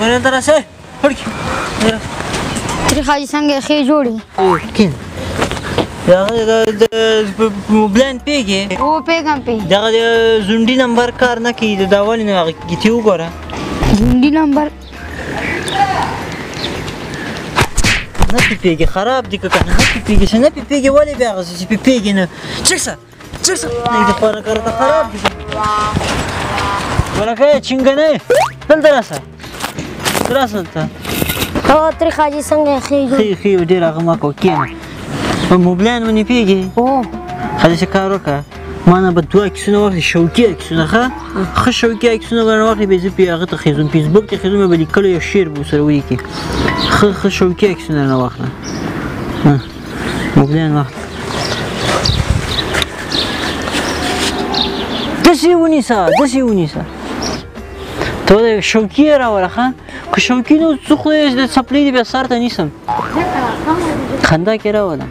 ورته راسه پړکی تریخ حاجي څنګه ښې جوړې کین دغه د موبلان پیږي او پیغام پی دغه د زونډي نمبر کار نه کوي د اولې نه هغه گیتې وګوره زونډي نمبر نه پی پیږي خراب دي که نه پی پیږي چې نه پی پیږي ولې بیا هغه چې پی پیږي نه چکسه نه دپاره کارته خراب دي ولکه چنګنې دلته راسه دلته تریخ حاجي څنګه ښې جوړې ښې ډېر هغه مه کوه کښېنه په موبلان ونې پیږي هلته کار وکړه ما نه به 2 عکسونه واخلي شوقي عکسونه ښه شوقي عکسونه به نه واخلي بیا زه پې هغه ته خیزم فیسبوک ته خیزم به لیکلو یو شعر به ورسره ولیکي ښه شوقي عکسونه نه واخله موبلان واخله داسې ونیسه ته د شوقي یې راوله ښه که شوقي نو څه خدای د څپلۍ دې بیا سر ته نیسم خندا کې راوله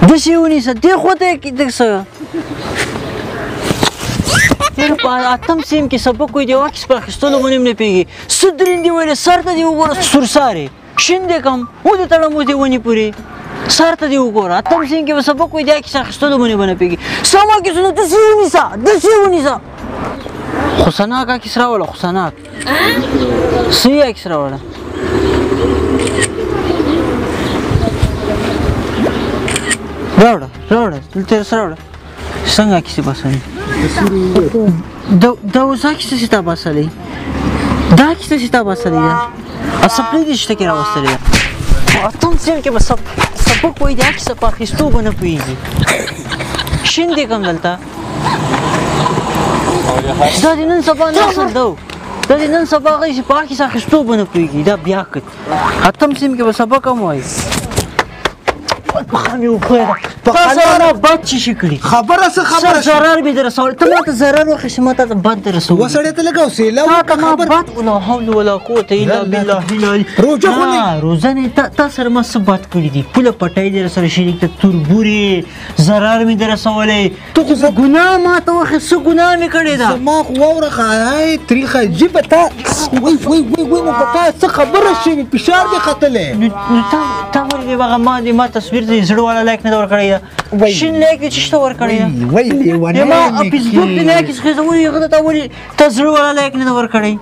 داسې ونیسه دې خواته یې داسې په اتم سیم کې سبق وایي د یو عکس په اخیستلو باندې هم نه پوهېږي څه درندې ویلې سر ته دې وګوره سورسارې شین دې کم ودې تړم اوس دې ونې پورې سر ته دې وګوره اتم سیم کې به سبق وایي د عکس اخیستلو باندې به نه پوهېږي سم عکسونه داسې ونیسه خو سناک عکس راوله خو سناک صحیح عکس راوله راوړه دلته سره راوړه څنګه کیسې باسلې دا اوس دا کیسه چې تا باسلې دا څپلۍ دې شته کې راوستلې ده اتم سیم کې به سبق وایي د عکس په اخیستو به نه پوهېږي شین دې کم دلته دا د نن سبا نسل ده دا د نن سبا هغه چې په عکس اخیستو به نه پوهېږي دا بیا کړ اتم سیم کې به سبق هم وایي پخه مې وخوېده تا سره بد چې شي کړي خبره ضرر مې در رسولی ته ماته ضرر وخېږي ما تا ته بد در رسولی وسړی ته لږ حوصله تا ته ما بد ولا حول ولا قوة الا بالله روژه خونې روژه نه تا سره ما څه بد کړي دي پوله پټۍ دې راسره شریک ته توربورې ضرر مې در رسولی ته خو ګناه ما ته وخې څه ګناه مې کړې ده زما خو واوره ښه تریخه جیبه تا وای نو په تا څه خبره شوې فشار دې ختلی نو تا ولې دې هغه ما تصویر ته زړه والا لایک نه ده ورکړی ده شین لایک دې چې شته ورکړی ده وای لیونی ما فیسبوک ته لایک خېږولي هغه ته ولې تا زړه والا لایک نه ده ورکړی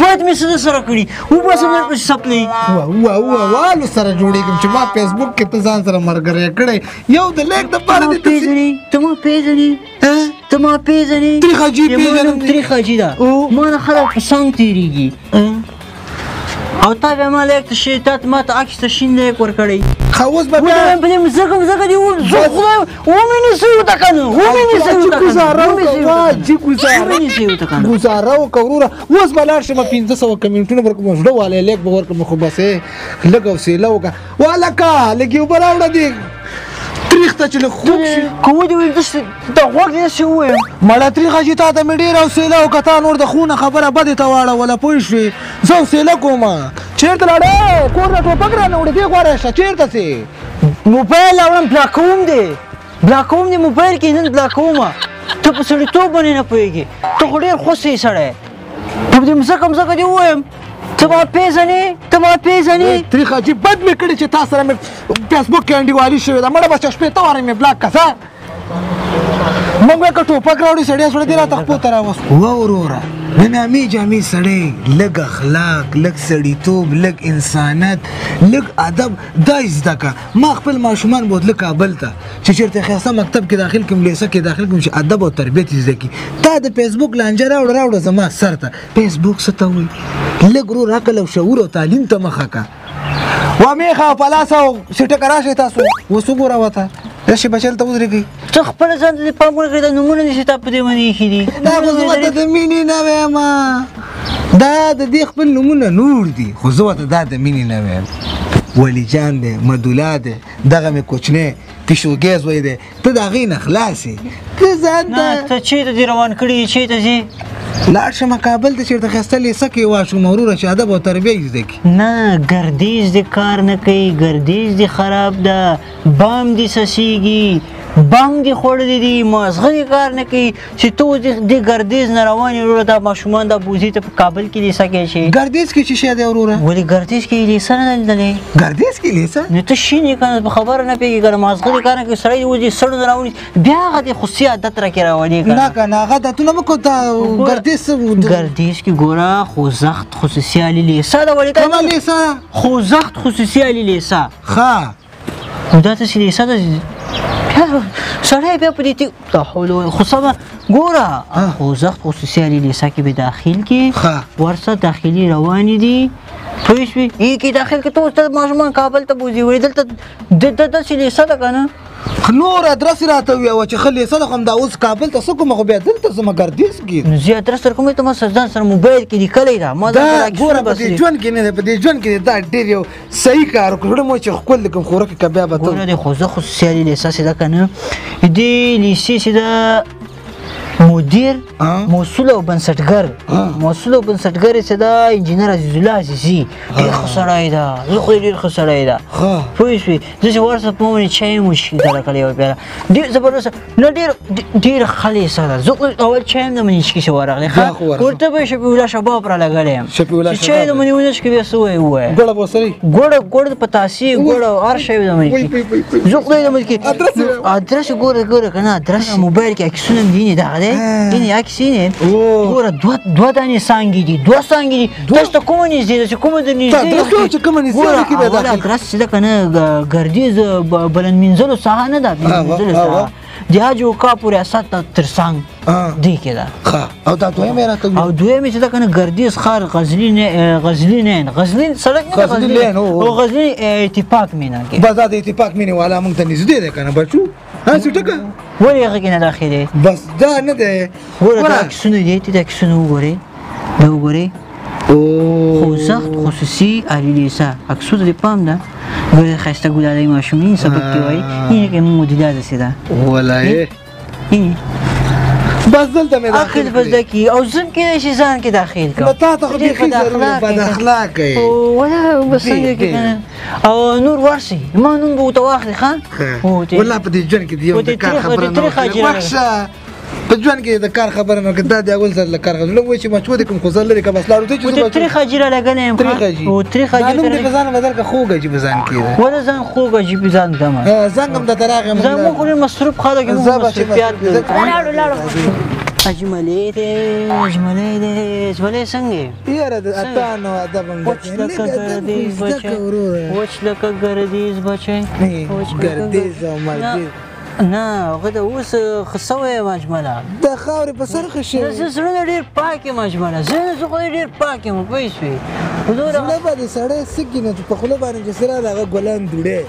باید مې څه درسره کړي وباسم درپسې څپلۍ والو سره جوړېږم چې ما فیسبوک کې ته ځان سره ملګری کړی یو د لایک دپاره دې ته ما پېژنې تریخ حاجي پېژنم تریخ حاجي ده ما نه خلک په سنګ تېرېږي او تا بیا ما لایک ته ما ته عکس ته شین لایک ورکړی اوس به په دې مځکه دې خدای ومې نیسئ ورته که نه ګزاره وکړه وروره اوس به لاړ شم 500 کمنټونه به ورکړم زړه والی لیک به ورکړم خو بس لږ حوصله وکړه والکه لږ یې اوبه راوړه دې تریخ ته چې لږ خوږ شي که ودې ویل داسې د غوږ دې داسې ووایم مړه تریخ حاجي تا ته مې ډېره حوصله وکړه تا نور د خونه خبره بدې ته واړوله پوه شوې زه حوصله کوم چېرته لاړې کور نه ټوپک رانه وړې دې غوره شه چېرته سې موبایل راوړم بلاکوم دی موبایل کې نن بلاکومه ته په سړیتوب باندې نه پوهېږې ته خو ډېر خوښ یې سړی ته په دې مځکه دې ووایم ته ما پېژنې تریخ حاجي بد مې کړي چې تا سره مې فیسبوک کې انډیوالي شوې ده مړه به چې شپې ته وارې مې بلاک که څه موږ که ټوپک راوړي سړی دې راته خپو ته راوست وروره د نامې جامې سړی لږ اخلاق لږ سړیتوب لږ انسانیت لږ ادب دا زده که ما خپل ماشومان بوتله کابل ته چې چېرته ښایسته مکتب کې داخل کړم لیسه کې داخل کړم چې ادب او تربیت یې زده کړي تا د فیسبوک لانجه راوړه زما سر ته فیسبوک څه ته وایي لږ ورور عقل او شعور او تعلیم ته مخه که وا میخه او پلاس او سټکه راشئ تاسو اوس وګوره ورته راشي بچل ته ودرېږئ ته خپله ځان ته دې پام ونه کړې دا نومونه دې چې تا په دې باندې ایښي دي دا خو زه ورته د مینې نه وایم دا د دې خپل نومونه نور دي خو زه ورته دا د مینې نه وایم ولی جان دی مدولا دی دغه مې کوچنی پیشوګیز وایي دی ته د هغې نه خلاص یې ته ځان ته ته چېرته دې روان کړي یې چېرته ځې لاړ شمه کابل ته چېرته ښایسته لیسه کې واچوم وروره چې ادب او تربیه یې زده کړي نه ګردیز دې کار نه کوي ګردیز دې خراب ده بام دې څڅېږي بانګ دي خوړلي دي مازغه دې کار نه کوي چې ته اوس دې ګردیز نه روان یې وروره دا ماشومان دا بوزي ته په کابل کې لیسه کوي شي ګردیز کې چې شی دی وروره ولې ګردیز کې لیسه نه لیدلې ګردیز کې لیسه نو ته شي نه کنه په خبره نه پیږي کنه مازغه دې کار نه کوي سړی اوس دې سړو نه راوني بیا هغه دې خصوصي عادت راکې راولي نه کنه هغه عادتونه مه کوه ګردیز ګردیز کې ګوره خوځښت خصوصي علي لیسه ده ولې کومه لیسه خوځښت خصوصي علي لیسه ښه دا ته چې لیسه ده سړی بیا په دې لا حول ولا خو سمه ګوره خوځښت خصوصي علي لیسه کې به داخل کې ورسه داخلي روانې دي پوه شوې یې کې داخل کې ته اوس ته ماشومان کابل ته بوځي وایي دلته داسې لیسه ده که نه نور ادرس راته ویوه چې ښه لیسه ده خو همدا اوس کابل ته څه کومه خو بیا دلته ځمه ګردیز کې نو زه ادرس درکوم ته ما ځان سره موبایل کې لیکلی ده ما دا ګوره په دې ژوند کې نه دی په دې ژوند کې دا ډېر یو صحیح کار وکړو مو چې ښکل د کوم خوراک که بیا به ګوره د خوځښت خصوصي علي لیسه چې ده که نه دې لیسې چې ده مدیر مسؤل او بنسټګر مسؤل او بنسټګر چې دا انجینر عزیز الله عزیزي ډېر ښه سړی ده زه خو ډېر ښه سړی ده پوه شوې زه چې ورسره په مونې چای مو وڅښي کله کله یوه پیاله ډېر زبردست نه ډېره ښه لیسه ده زه اول چای هم د منې چکي چې ورغلی ښه ورته به یې شفیع الله شباب را لګلی یم چې چای د منې ونه څښي بیا څه وایي ووایه ګوړه به ورسره ګوړه په تاسې ګوړه هر شی د منې کښي زه خدای د منې کښي ادرس ګوره که نه ادرس موبایل کې عکسونه مې وینې دغه دی این عکس اینه ګوره دوه دانې څانګې دي دوه څانګې دي تاسو ته کومه نږدې ده چې کومه در نږدې چې کومه نږدې ده کې به ګوره ادرس چې ده که نه ګردیز بلند مینځلو ساحه نه ده مینځلو ساحه د حاج وقا پورې اسد تر څنګ دې کې ده او دا دویمه یې راته او دویمې چې ده که نه ګردیز ښار غزلین سړک نه ده غزلین او غزلین اتفاق مینه کې بس دا د اتفاق مینې والا موږ ته نږدې دی که نه بچو هسې ټکه ولې هغه کې نه داخلې بس دا نه دی ګوره دا عکسونه دي ته د عکسونه وګورې دا وګورې خوځښت خصوصي علي لیسه عکسونه دې پام ده ګوره ښایسته ګلالۍ ماشوم این سبق کې وایي اینې کې موږ مدیره داسې ده ولایې اینې بس دلته مې داخل بس ده کې او ځم کېدای شي ځان کې داخل کړم نو تا ته خو بیخي ضروري بد اخلاقه یې ولا بس څنګه کې کنه او نور ورسي ما نوم به ورته واخلي ښه والله په دې ژوند کې د یو د کار خبره نه وکړه په ژوند کې د کار خبره نه وکړه دا د اول ځل د کار خبره وایي چې مچو دې کوم خو زه لرې که بس لاړو ته چې زه تریخ حاجره لګلی یم تریخ حاجره نوم دې په ځان بدل که خوږ عجیب ځان کې ولا ځان خوږ عجیب ځان دمه زنګ هم درته راغی زه موږ ډېر مصروف خلک یو مصروفیات اجملې دی اجملې څنګه یاره د اتانو ادب هم وچ لکه ګردیز بچی ګردیز او مالدیز نه هغه د اوس ښه سوی یم اجمله د خاورې په سر ښه شوی زه زړه ډېر پاک یم اجمله زه خو ډېر پاک یم پوه شوې زړه به د سړی سکي نه په خوله باندې چې سره د هغه ګلان دوړې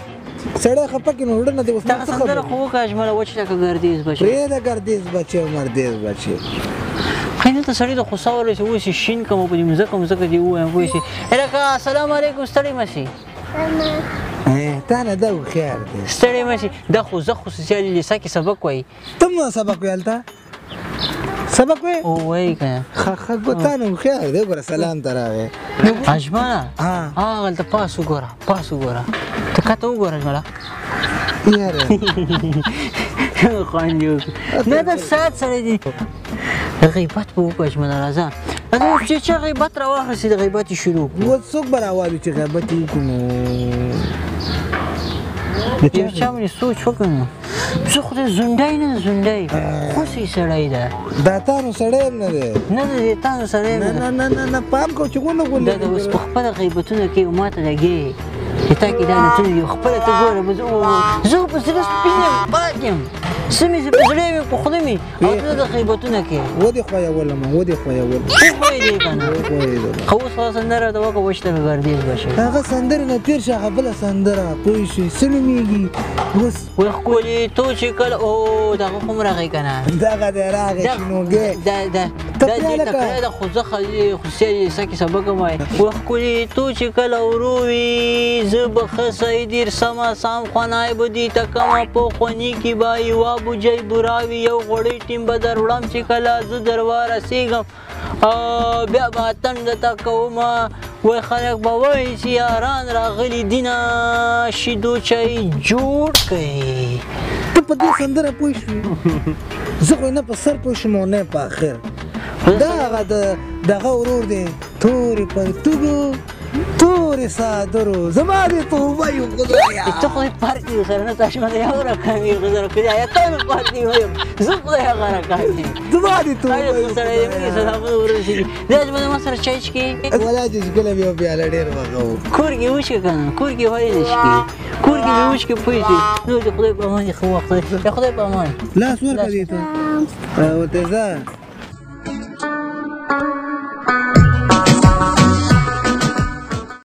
سړی خفه کړي نو زړه نه دی اوس دغه سندره خو وکړه اجمله وچ لکه ګردیز بچی پرېږده ګردیز بچی او مردیز بچی خو دلته سړي د غوسه ورسې اوس یې شین کړم په دې مځکه دې ووایم پوه شې هلکه السلام علیکم ستړی مه شي تا نه دا هوښیار دی ستړی مه شي دا خوځښت خصوصي علي لیسه کې سبق وایي ته مو سبق ویل هلته سبق وایي وایي که نه ښه تا نه هوښیار دی ګوره سلام ته راغی اجمله هغلته پاس وګوره ته کته وګوره اجمله یاره خوند یې وکړو نه دا ساعت سړی دی غیبت به وکړو اجمله راځه چې چا غیبت راواخلسي د غیبت یې شروع کړو اوس څوک به راوالي چې غیبت یې وکړو نو یو چا باندې سوچ وکړو نو زه خو د زونډی نه زونډی خوسې سړی ده دا تانو سړی هم نه دی نه د دې تانو سړی نه پام کوه چې غونه دا د اوس په خپله غیبتونه کوي او ماته لګې چې تا کې دا نتونه دي خپله ته ګوره زه په زړه سپین یم باد یم څه مې چې په زړه مې په خوله مې او ته د غیبتونه کوې ودې خویولم وخویې دی که نه خو اوس هغه سندره ته وکړه وچ لکه ګردیز بچی هغه سندرې نه تېر شه هغه بله سندره پوه شوې څه نومېږي اوس وایي ښکلې تو چې کله او دغه خو هم راغی که نه دغه دی راغی شنوګې دا دې تکړه د خوځښت خصوصي علي لیسه کې سبق هم وایي وایي ښکلې تو چې کله ورو وي زه به ښه سړی دیر سمه سام خوانی به دي ته کمه په خوني کې به یوه بوجۍ براوي یو غوړی ټیم به در وړم چې کله زه در ورسېږم بیا به اتڼ درته کومه وایي خلک به وایي چې یاران راغلي دینه شیدو چای جوړ کړئ ته په دې سندره پوه شوې زه خو نه په سر پوه شوم او نه په اخر دا هغه دغه ورور دی تورې پرتوګو تورې صادرو زما دې توبه یو خدایا ته خو دې پارک دی سره نه تاسو مده یو رقم یې غزر کړی یا ته پارک دی وایو زه خو هغه رقم دی زما دې توبه تاسو سره دې صداقت ورسېږي دا چې ما سره چای چکي ولا چې ګله بیا پیاله ډېر وغو کور کې وشي کنه کور کې وایي نشي کور کې وشي کې پوي نو دې خدای په امان خو وخت خدای په امان لاس ورکړې ته او ته ځه